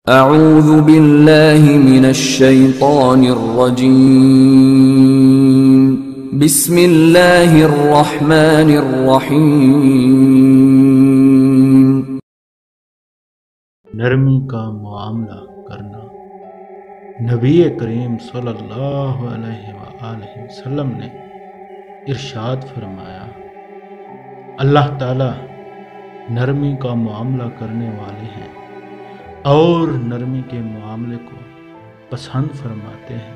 اعوذ باللہ من الشیطان الرجیم بسم اللہ الرحمن الرحیم۔ نرمی کا معاملہ کرنا۔ نبی کریم صلی اللہ علیہ وآلہ وسلم نے ارشاد فرمایا، اللہ تعالی نرمی کا معاملہ کرنے والے ہیں اور نرمی کے معاملے کو پسند فرماتے ہیں،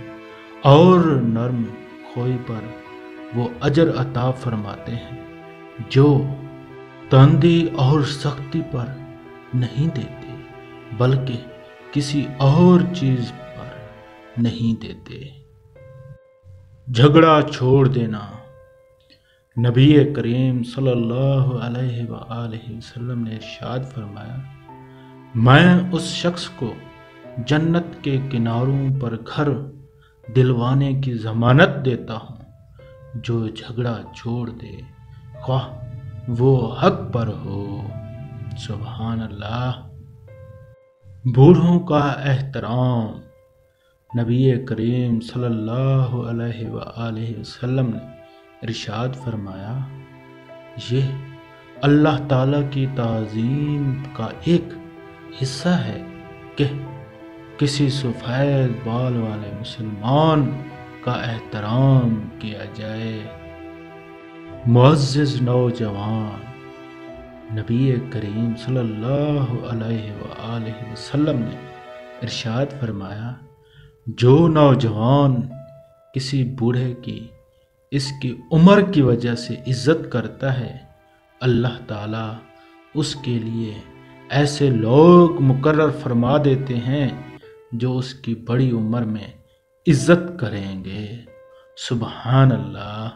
اور نرم خوئی پر وہ اجر عطا فرماتے ہیں جو تندی اور سختی پر نہیں دیتے بلکہ کسی اور چیز پر نہیں دیتے۔ جھگڑا چھوڑ دینا۔ نبی کریم صلی اللہ علیہ وآلہ وسلم نے ارشاد فرمایا، میں اس شخص کو جنت کے کناروں پر گھر دلوانے کی ضمانت دیتا ہوں جو جھگڑا چھوڑ دے، خواہ وہ حق پر ہو۔ سبحان اللہ۔ بوڑھوں کا احترام۔ نبی کریم صلی اللہ علیہ وآلہ وسلم نے ارشاد فرمایا، یہ اللہ تعالیٰ کی تعظیم کا ایک حصہ ہے کہ کسی سفید بال والے مسلمان کا احترام کیا جائے۔ معزز نوجوان۔ نبی کریم صلی اللہ علیہ وآلہ وسلم نے ارشاد فرمایا، جو نوجوان کسی بوڑھے کی اس کی عمر کی وجہ سے عزت کرتا ہے، اللہ تعالیٰ اس کے لیے ایسے لوگ مقرر فرما دیتے ہیں جو اس کی بڑی عمر میں عزت کریں گے۔ سبحان اللہ۔